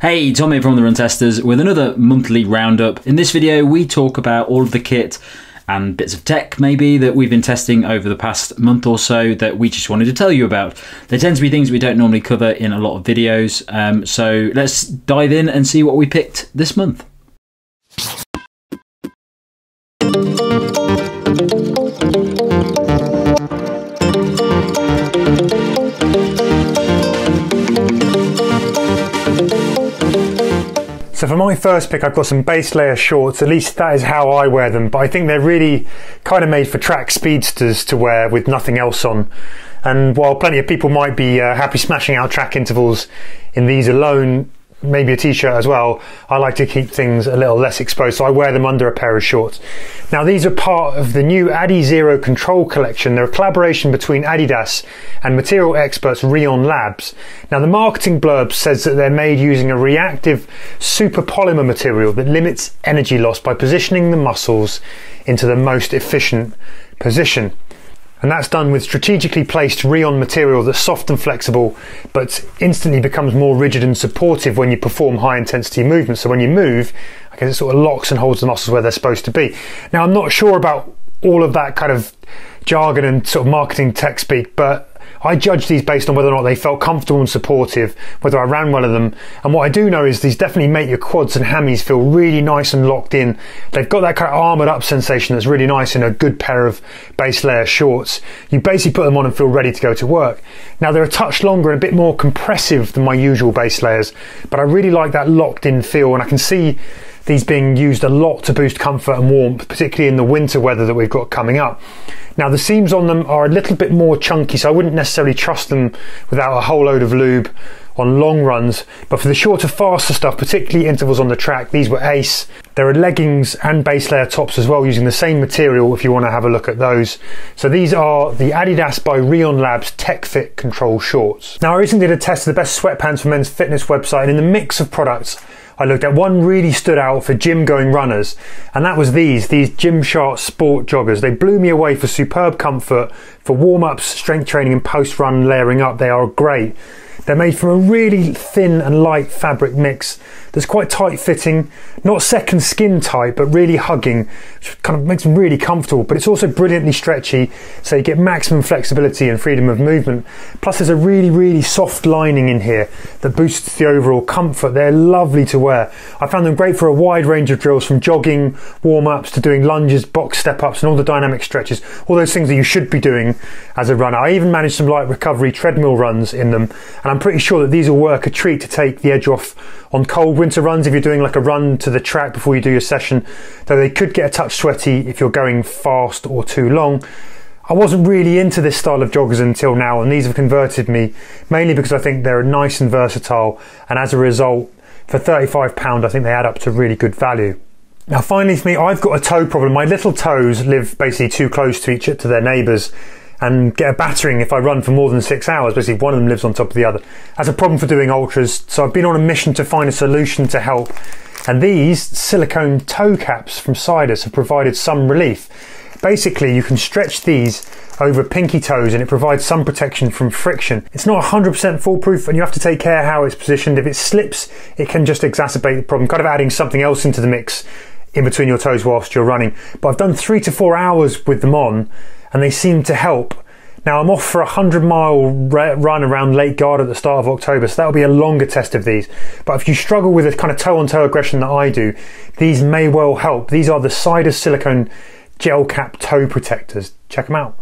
Hey, Tom here from The Run Testers with another monthly roundup. In this video, we talk about all of the kit and bits of tech maybe that we've been testing over the past month or so that we just wanted to tell you about. There tend to be things we don't normally cover in a lot of videos, so let's dive in and see what we picked this month. So for my first pick, I've got some base layer shorts. At least that is how I wear them, but I think they're really kind of made for track speedsters to wear with nothing else on. And while plenty of people might be happy smashing out track intervals in these alone, maybe a t-shirt as well, I like to keep things a little less exposed, so I wear them under a pair of shorts. Now these are part of the new Adi Zero Control collection. They're a collaboration between Adidas and material experts Rheon Labs. Now the marketing blurb says that they're made using a reactive super polymer material that limits energy loss by positioning the muscles into the most efficient position. And that's done with strategically placed Rheon material that's soft and flexible, but instantly becomes more rigid and supportive when you perform high intensity movements. So when you move, I guess it sort of locks and holds the muscles where they're supposed to be. Now I'm not sure about all of that kind of jargon and sort of marketing tech speak, but I judged these based on whether or not they felt comfortable and supportive, whether I ran well in them. And what I do know is these definitely make your quads and hammies feel really nice and locked in. They've got that kind of armoured up sensation that's really nice in a good pair of base layer shorts. You basically put them on and feel ready to go to work. Now they're a touch longer and a bit more compressive than my usual base layers, but I really like that locked in feel, and I can see these being used a lot to boost comfort and warmth, particularly in the winter weather that we've got coming up. Now the seams on them are a little bit more chunky, so I wouldn't necessarily trust them without a whole load of lube on long runs, but for the shorter, faster stuff, particularly intervals on the track, these were ace. There are leggings and base layer tops as well using the same material if you want to have a look at those. So these are the Adidas by Rheon Labs Tech Fit Control shorts. Now I recently did a test of the best sweatpants for men's fitness website, and in the mix of products I looked at, one really stood out for gym going runners, and that was these Gymshark sport joggers. They blew me away for superb comfort, for warm-ups, strength training and post-run layering up. They are great. They're made from a really thin and light fabric mix that's quite tight fitting, not second skin type, but really hugging, which kind of makes them really comfortable, but it's also brilliantly stretchy, so you get maximum flexibility and freedom of movement. Plus there's a really, really soft lining in here that boosts the overall comfort. They're lovely to wear. I found them great for a wide range of drills, from jogging, warm-ups to doing lunges, box step-ups and all the dynamic stretches, all those things that you should be doing as a runner. I even managed some light recovery treadmill runs in them, and I'm pretty sure that these will work a treat to take the edge off on cold winter runs if you're doing like a run to the track before you do your session, though they could get a touch sweaty if you're going fast or too long. I wasn't really into this style of joggers until now, and these have converted me, mainly because I think they're nice and versatile, and as a result, for £35 I think they add up to really good value. Now finally for me, I've got a toe problem. My little toes live basically too close to their neighbours, and get a battering if I run for more than 6 hours. Basically one of them lives on top of the other. That's a problem for doing ultras, so I've been on a mission to find a solution to help, and these silicone toe caps from Sidas have provided some relief. Basically you can stretch these over pinky toes and it provides some protection from friction. It's not 100% foolproof, and you have to take care how it's positioned. If it slips, it can just exacerbate the problem, kind of adding something else into the mix in between your toes whilst you're running. But I've done 3 to 4 hours with them on, and they seem to help. Now I'm off for a 100-mile run around Lake Garda at the start of October, so that'll be a longer test of these. But if you struggle with a kind of toe-on-toe aggression that I do, these may well help. These are the Sidas silicone gel cap toe protectors. Check them out.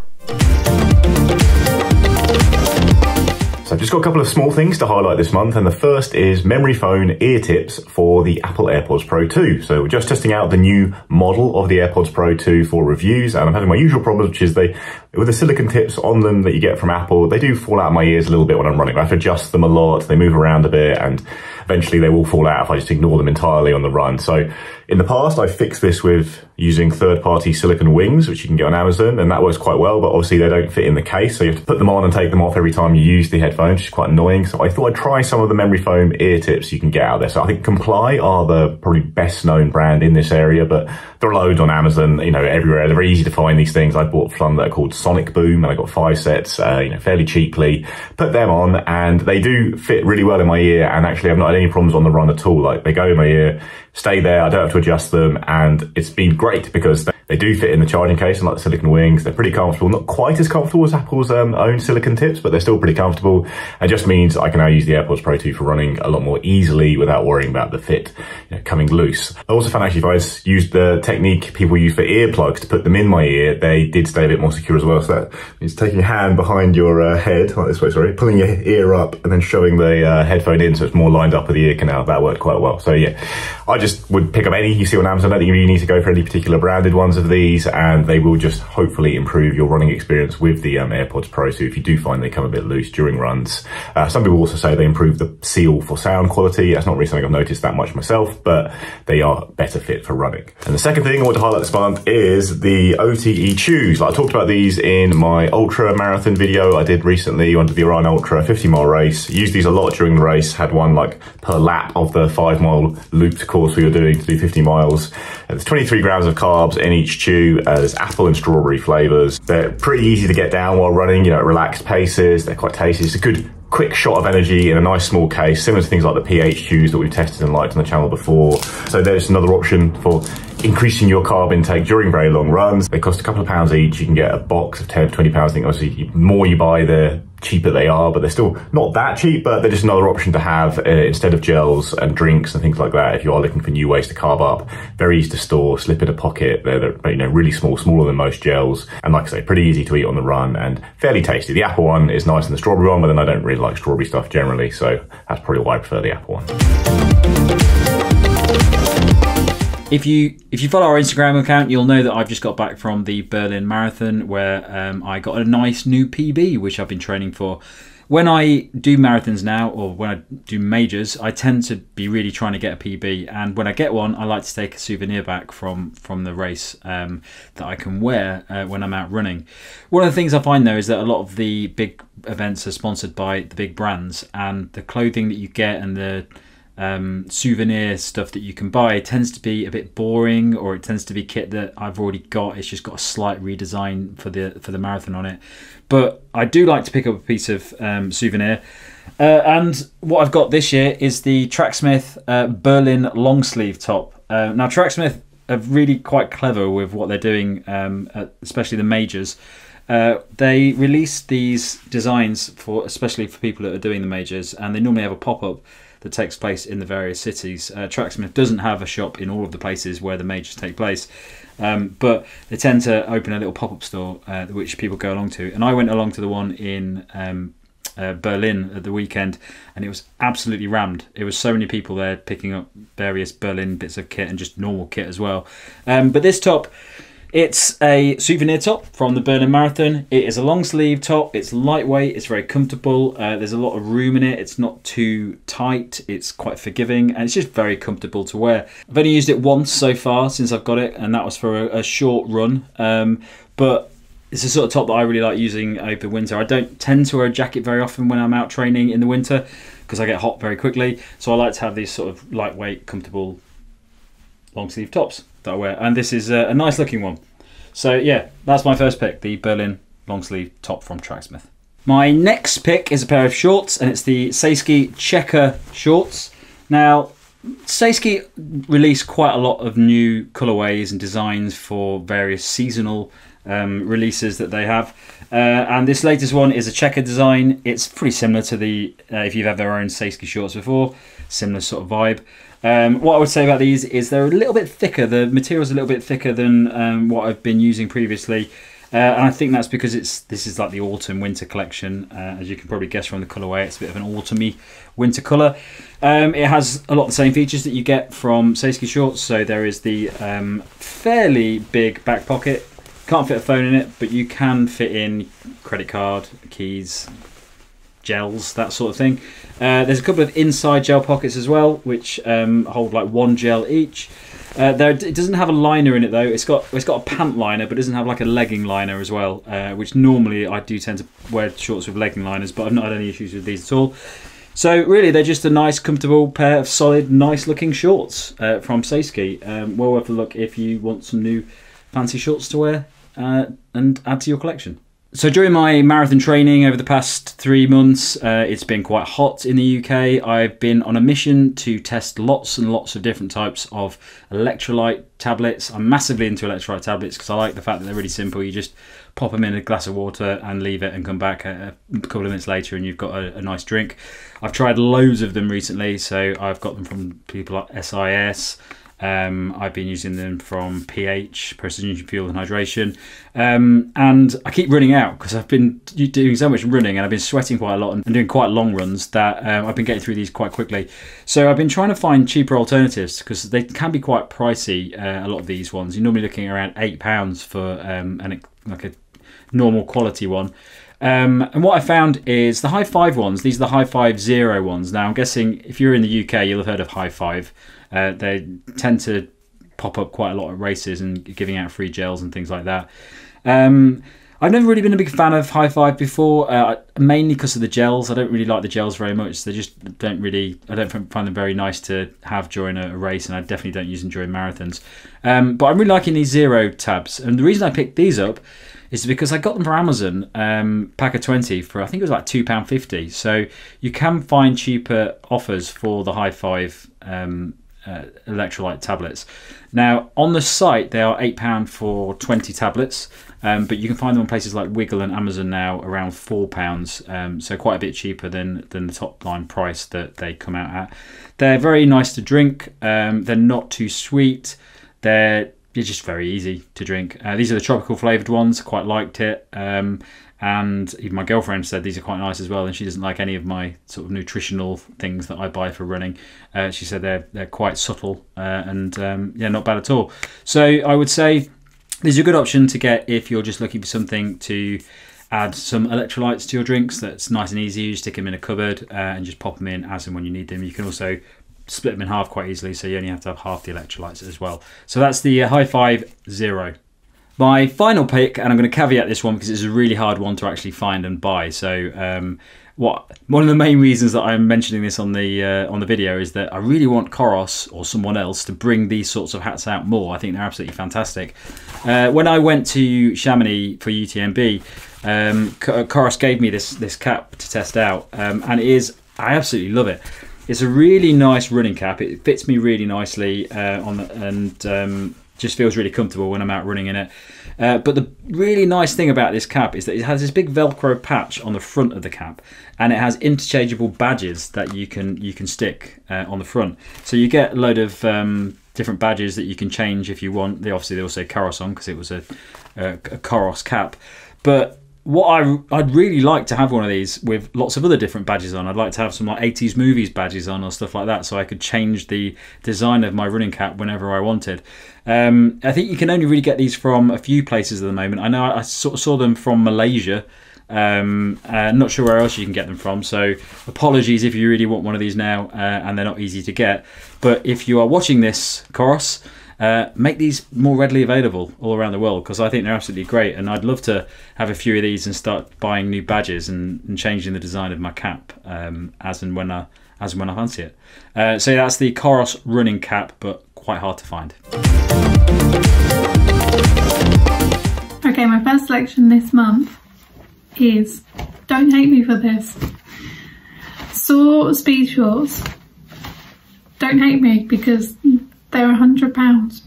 So I've just got a couple of small things to highlight this month, and the first is memory foam ear tips for the Apple AirPods Pro 2. So we're just testing out the new model of the AirPods Pro 2 for reviews, and I'm having my usual problem, which is with the silicone tips on them that you get from Apple, they do fall out of my ears a little bit when I'm running. I have to adjust them a lot, they move around a bit, and eventually they will fall out if I just ignore them entirely on the run. So in the past, I fixed this with using third-party silicone wings, which you can get on Amazon, and that works quite well, but obviously they don't fit in the case, so you have to put them on and take them off every time you use the headphones, which is quite annoying. So I thought I'd try some of the memory foam ear tips you can get out there. So I think Comply are the probably best known brand in this area, but there are loads on Amazon, you know, everywhere. They're very easy to find these things. I bought some that are called Sonicfoam, and I got 5 sets, you know, fairly cheaply. Put them on, and they do fit really well in my ear, and actually I've not had any problems on the run at all. Like, they go in my ear, stay there, I don't have to adjust them, and it's been great because they do fit in the charging case, and like the silicone wings, they're pretty comfortable. Not quite as comfortable as Apple's own silicone tips, but they're still pretty comfortable. It just means I can now use the AirPods Pro 2 for running a lot more easily without worrying about the fit, you know, coming loose. I also found actually if I used the technique people use for earplugs to put them in my ear, they did stay a bit more secure as well. So that means taking your hand behind your head, like this way, sorry, pulling your ear up and then shoving the headphone in so it's more lined up with the ear canal. That worked quite well. So yeah, I just would pick up any you see on Amazon. I don't think you really need to go for any particular branded ones of these, and they will just hopefully improve your running experience with the AirPods Pro 2 if you do find they come a bit loose during runs. Some people also say they improve the seal for sound quality. That's not really something I've noticed that much myself, but they are better fit for running. And the second thing I want to highlight this month is the OTE Chews. Like, I talked about these in my ultra marathon video I did recently under the Iran Ultra 50-mile race. Used these a lot during the race, had one like per lap of the 5-mile looped course we were doing to do 50 miles. There's 23 grams of carbs in each chew. There's apple and strawberry flavors. They're pretty easy to get down while running, you know, at relaxed paces. They're quite tasty. It's a good quick shot of energy in a nice small case, similar to things like the pH chews that we've tested and liked on the channel before. So there's another option for increasing your carb intake during very long runs. They cost a couple of £pounds each. You can get a box of 10 to 20 pounds. I think obviously the more you buy, the cheaper they are, but they're still not that cheap, but they're just another option to have instead of gels and drinks and things like that. If you are looking for new ways to carb up, very easy to store, slip in a pocket. They're you know, really small, smaller than most gels, and like I say, pretty easy to eat on the run and fairly tasty. The apple one is nicer than the strawberry one, but then I don't really like strawberry stuff generally, so that's probably why I prefer the apple one. If you follow our Instagram account, you'll know that I've just got back from the Berlin Marathon, where I got a nice new PB, which I've been training for. When I do marathons now, or when I do majors, I tend to be really trying to get a PB, and when I get one, I like to take a souvenir back from the race that I can wear when I'm out running. One of the things I find though is that a lot of the big events are sponsored by the big brands, and the clothing that you get and the souvenir stuff that you can buy tends to be a bit boring, or it tends to be kit that I've already got. It's just got a slight redesign for the marathon on it. But I do like to pick up a piece of souvenir, and what I've got this year is the Tracksmith Berlin long sleeve top. Now Tracksmith are really quite clever with what they're doing, especially the majors. They release these designs especially for people that are doing the majors, and they normally have a pop-up that takes place in the various cities. Tracksmith doesn't have a shop in all of the places where the majors take place, but they tend to open a little pop-up store which people go along to. And I went along to the one in Berlin at the weekend, and it was absolutely rammed. It was so many people there picking up various Berlin bits of kit and just normal kit as well. But this top, it's a souvenir top from the Berlin Marathon. It is a long sleeve top. It's lightweight. It's very comfortable. There's a lot of room in it. It's not too tight. It's quite forgiving, and it's just very comfortable to wear. I've only used it once so far since I've got it, and that was for a short run. But it's a sort of top that I really like using over winter. I don't tend to wear a jacket very often when I'm out training in the winter because I get hot very quickly. So I like to have these sort of lightweight, comfortable long sleeve tops that I wear, and this is a nice looking one. So yeah, that's my first pick, the Berlin long sleeve top from Tracksmith. My next pick is a pair of shorts, and it's the Sasky checker shorts. Now Sasky released quite a lot of new colorways and designs for various seasonal releases that they have, and this latest one is a checker design. It's pretty similar to the if you've had their own Sasky shorts before, similar sort of vibe. What I would say about these is they're a little bit thicker. The material's a little bit thicker than what I've been using previously, and I think that's because this is like the autumn winter collection. As you can probably guess from the colorway, it's a bit of an autumny winter color. It has a lot of the same features that you get from Sasky shorts. So there is the fairly big back pocket. Can't fit a phone in it, but you can fit in credit card, keys, gels, that sort of thing. There's a couple of inside gel pockets as well, which hold like one gel each. It doesn't have a liner in it though. It's got a pant liner, but it doesn't have like a legging liner as well, which normally I do tend to wear shorts with legging liners, but I've not had any issues with these at all. So really, they're just a nice, comfortable pair of solid, nice looking shorts from Sasky. Well worth a look if you want some new fancy shorts to wear and add to your collection. So during my marathon training over the past 3 months, it's been quite hot in the UK. I've been on a mission to test lots and lots of different types of electrolyte tablets. I'm massively into electrolyte tablets because I like the fact that they're really simple. You just pop them in a glass of water and leave it and come back a couple of minutes later and you've got a nice drink. I've tried loads of them recently, so I've got them from people like SIS. I've been using them from PH, Precision Fuel and Hydration, and I keep running out because I've been doing so much running and I've been sweating quite a lot and doing quite long runs that I've been getting through these quite quickly. So I've been trying to find cheaper alternatives because they can be quite pricey, a lot of these ones. You're normally looking at around £8 for like a normal quality one. And what I found is the High Five ones. These are the High Five Zero ones. Now I'm guessing if you're in the UK, you'll have heard of High Five. They tend to pop up quite a lot at races and giving out free gels and things like that. I've never really been a big fan of High Five before, mainly because of the gels. I don't really like the gels very much. They just don't really, I don't find them very nice to have during a race, and I definitely don't use them during marathons. But I'm really liking these Zero tabs, and the reason I picked these up is because I got them from Amazon, pack of 20 for I think it was like £2.50. So you can find cheaper offers for the High Five electrolyte tablets. Now on the site they are £8 for 20 tablets, but you can find them on places like Wiggle and Amazon now around £4, so quite a bit cheaper than the top line price that they come out at. They're very nice to drink, they're not too sweet, they're just very easy to drink. These are the tropical flavoured ones, quite liked it. And even my girlfriend said these are quite nice as well, and she doesn't like any of my sort of nutritional things that I buy for running. She said they're quite subtle and yeah, not bad at all. So I would say these are a good option to get if you're just looking for something to add some electrolytes to your drinks. That's nice and easy. You stick them in a cupboard and just pop them in as and when you need them. You can also split them in half quite easily, so you only have to have half the electrolytes as well. So that's the High Five Zero. My final pick, and I'm going to caveat this one because it's a really hard one to actually find and buy. So one of the main reasons that I'm mentioning this on the video is that I really want Coros or someone else to bring these sorts of hats out more. I think they're absolutely fantastic. When I went to Chamonix for UTMB, Coros gave me this cap to test out, and I absolutely love it. It's a really nice running cap. It fits me really nicely just feels really comfortable when I'm out running in it. But the really nice thing about this cap is that it has this big Velcro patch on the front of the cap, and it has interchangeable badges that you can stick on the front. So you get a load of different badges that you can change if you want. Obviously they all say Coros on because it was a Coros cap. But what I'd really like to have one of these with lots of other different badges on. I'd like to have some like 80s movies badges on or stuff like that, so I could change the design of my running cap whenever I wanted. I think you can only really get these from a few places at the moment. I know I sort of saw them from Malaysia. Not sure where else you can get them from, so apologies if you really want one of these now and they're not easy to get. But if you are watching this, Coros, make these more readily available all around the world, because I think they're absolutely great, and I'd love to have a few of these and start buying new badges and changing the design of my cap as and when I fancy it. So that's the Coros running cap, but quite hard to find. Okay, my first selection this month is, don't hate me for this, Soar speed shorts. Don't hate me because they're £100.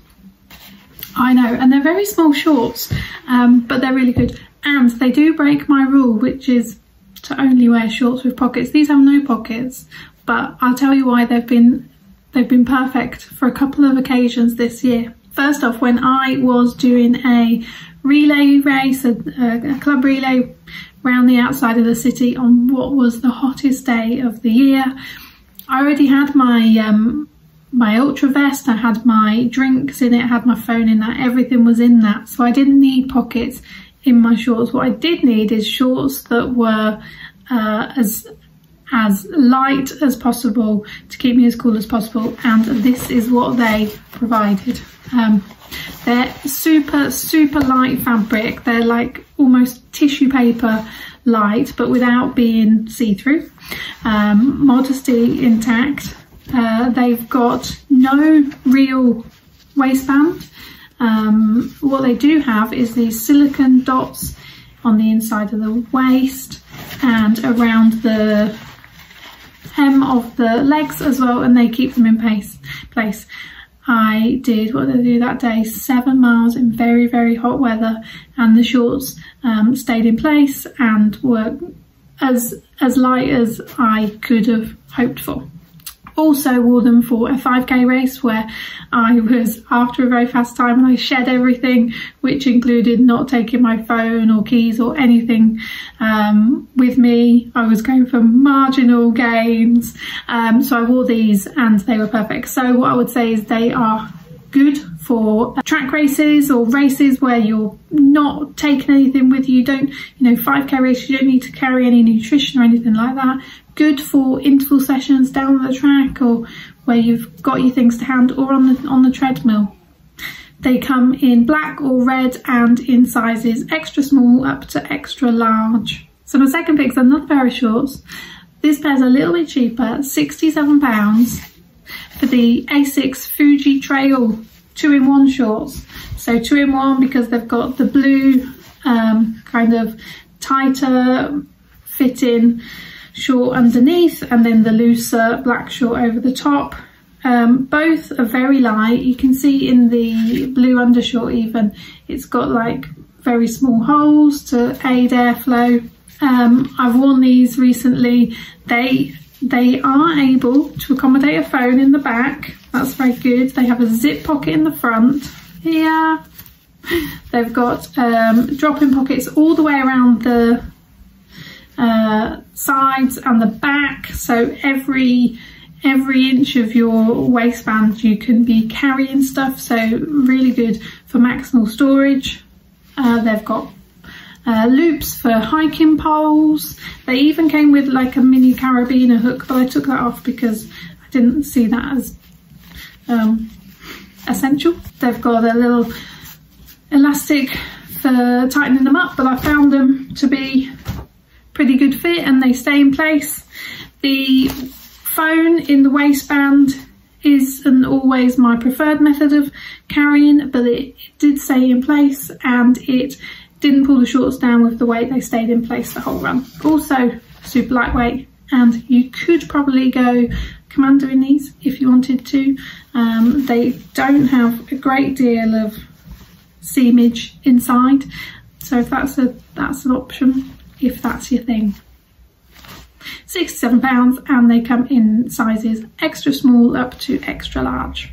I know, and they're very small shorts, but they're really good. And they do break my rule, which is to only wear shorts with pockets. These have no pockets, but I'll tell you why they've been perfect for a couple of occasions this year. First off, when I was doing a relay race, a club relay around the outside of the city on what was the hottest day of the year, I already had my ultra vest, I had my drinks in it, I had my phone in that, everything was in that, so I didn't need pockets in my shorts. What I did need is shorts that were as light as possible to keep me as cool as possible, and this is what they provided. They're super light fabric. They're like almost tissue paper light, but without being see-through. Modesty intact. They've got no real waistband. What they do have is these silicone dots on the inside of the waist and around the hem of the legs as well, and they keep them in place. I did, what did I do that day? 7 miles in very, very hot weather, and the shorts stayed in place and were as light as I could have hoped for. Also wore them for a 5k race where I was after a very fast time and I shed everything, which included not taking my phone or keys or anything with me. I was going for marginal gains, so I wore these and they were perfect. So what I would say is they are good for track races or races where you're not taking anything with you. Don't, 5k race, you don't need to carry any nutrition or anything like that. Good for interval sessions down the track or where you've got your things to hand, or on the treadmill. They come in black or red and in sizes extra small up to extra large. So my second pick is another pair of shorts. This pair's a little bit cheaper, £67 for the Asics Fujitrail 2-in-1 shorts. So 2-in-1 because they've got the blue kind of tighter fitting short underneath and then the looser black short over the top. Both are very light. You can see in the blue undershort even, it's got like very small holes to aid airflow. I've worn these recently. They are able to accommodate a phone in the back. That's very good. They have a zip pocket in the front here. They've got drop-in pockets all the way around the sides and the back, so every inch of your waistband you can be carrying stuff, so really good for maximal storage. They've got loops for hiking poles. They even came with like a mini carabiner hook, but I took that off because I didn't see that as essential. They've got a little elastic for tightening them up, but I found them to be pretty good fit and they stay in place. The phone in the waistband isn't always my preferred method of carrying, but it did stay in place and it didn't pull the shorts down with the weight. They stayed in place the whole run. Also super lightweight, and you could probably go commando in these if you wanted to. They don't have a great deal of seamage inside, so if that's an option, if that's your thing. £67, and they come in sizes extra small up to extra large.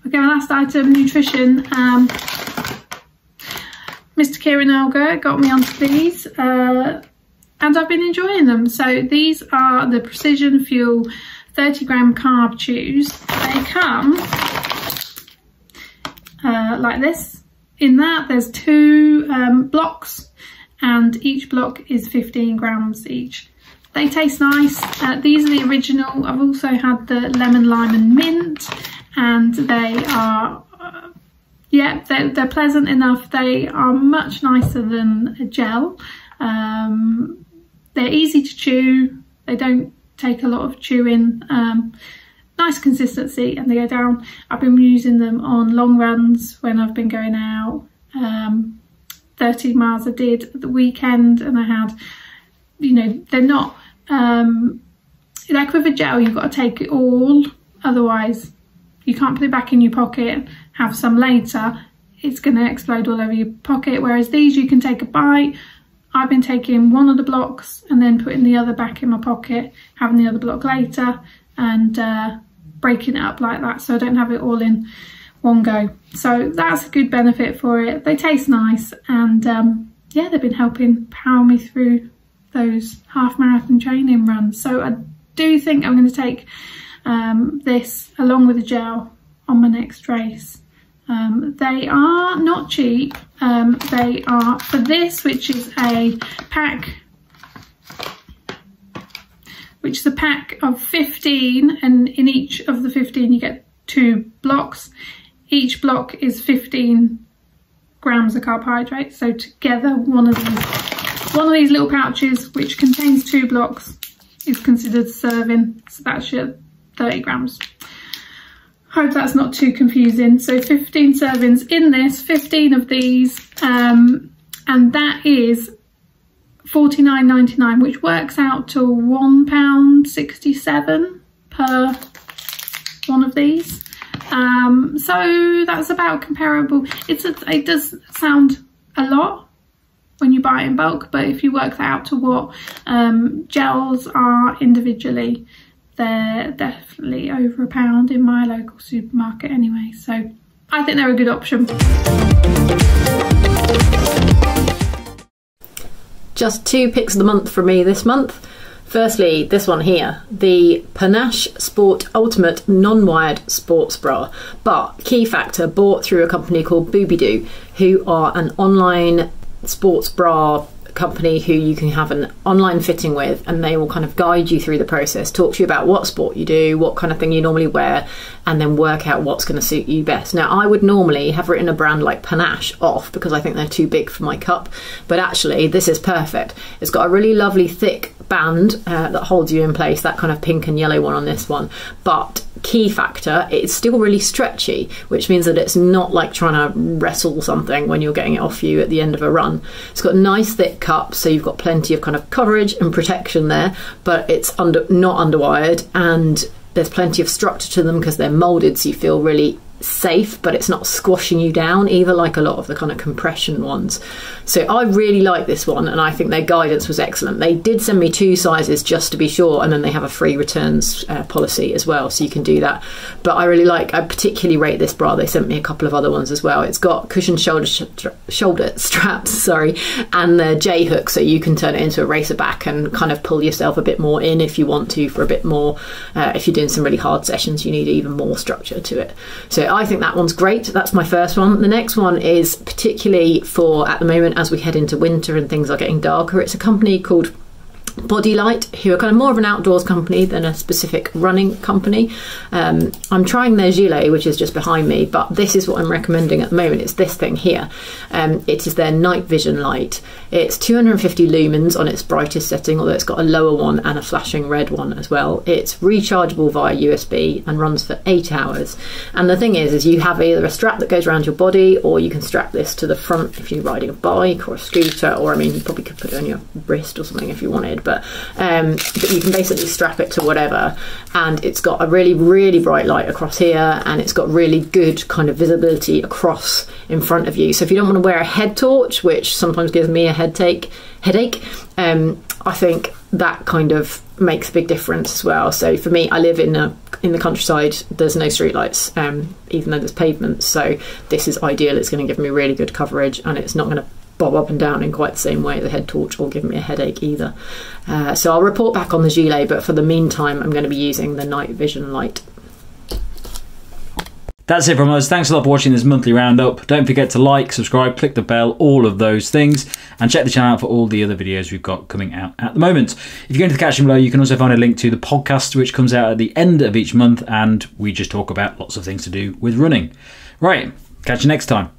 Okay, my last item, nutrition. Mr. Kieran got me onto these and I've been enjoying them. So these are the Precision Fuel 30g carb chews. They come like this. In that there's 2 blocks, and each block is 15 grams each. They taste nice. These are the original. I've also had the lemon, lime and mint, and they are they're pleasant enough. They are much nicer than a gel. They're easy to chew. They don't take a lot of chewing. Nice consistency, and they go down. I've been using them on long runs when I've been going out. 30 miles I did at the weekend, and I had, they're not, like with a gel, you've got to take it all, otherwise you can't put it back in your pocket, have some later, it's going to explode all over your pocket, whereas these you can take a bite. I've been taking one of the blocks and then putting the other back in my pocket, having the other block later, and breaking it up like that so I don't have it all in one go. So that's a good benefit for it. They taste nice, and yeah, they've been helping power me through those half marathon training runs. So I do think I'm going to take this along with the gel on my next race. They are not cheap. They are, for this, which is a pack, of 15, and in each of the 15 you get 2 blocks. Each block is 15 grams of carbohydrates. So together, one of these little pouches, which contains 2 blocks, is considered serving. So that's your 30 grams. Hope that's not too confusing. So 15 servings in this, 15 of these. and that is £49.99, which works out to £1.67 per one of these. So that's about comparable. It does sound a lot when you buy it in bulk, but if you work that out to what gels are individually, they're definitely over £1 in my local supermarket anyway, so I think they're a good option. Just 2 picks of the month for me this month. Firstly, this one here, the Panache Sport Ultimate Non-Wired Sports Bra, but key factor, bought through a company called Boobidoo, who are an online sports bra company who you can have an online fitting with, and they will kind of guide you through the process, talk to you about what sport you do, what kind of thing you normally wear, and then work out what's going to suit you best. Now, I would normally have written a brand like Panache off because I think they're too big for my cup, but actually this is perfect. It's got a really lovely thick band that holds you in place, that kind of pink and yellow one on this one, but key factor, it's still really stretchy, which means that it's not like trying to wrestle something when you're getting it off you at the end of a run. It's got nice thick cups, so you've got plenty of kind of coverage and protection there, but it's not underwired, and there's plenty of structure to them because they're molded, so you feel really safe, but it's not squashing you down either, like a lot of the kind of compression ones. So I really like this one, and I think their guidance was excellent. They did send me 2 sizes just to be sure, and then they have a free returns policy as well, so you can do that. But I particularly rate this bra. They sent me a couple of other ones as well. It's got cushioned shoulder straps, sorry, and the J hook, so you can turn it into a racer back and kind of pull yourself a bit more in if you want to, for a bit more. If you're doing some really hard sessions, you need even more structure to it. So I think that one's great. That's my first one. The next one is particularly for at the moment as we head into winter and things are getting darker. It's a company called Bodylight, who are kind of more of an outdoors company than a specific running company. I'm trying their gilet, which is just behind me, but this is what I'm recommending at the moment. It's this thing here. It is their Nightvision light. It's 250 lumens on its brightest setting, although it's got a lower one and a flashing red one as well. It's rechargeable via USB and runs for 8 hours. And the thing is you have either a strap that goes around your body, or you can strap this to the front if you're riding a bike or a scooter, or I mean, you probably could put it on your wrist or something if you wanted. But you can basically strap it to whatever, and it's got a really, really bright light across here, and it's got really good kind of visibility across in front of you. So if you don't want to wear a head torch, which sometimes gives me a headache, I think that kind of makes a big difference as well. So for me, I live in the countryside. There's no street lights, even though there's pavements. So this is ideal. It's going to give me really good coverage, and it's not going to bob up and down in quite the same way as a head torch, or give me a headache either. So I'll report back on the gilet, but for the meantime I'm going to be using the Nightvision light. That's it from us. Thanks a lot for watching this monthly roundup. Don't forget to like, subscribe, click the bell, all of those things, and check the channel out for all the other videos we've got coming out at the moment. If you go into the caption below, you can also find a link to the podcast, which comes out at the end of each month, and we just talk about lots of things to do with running. Right, catch you next time.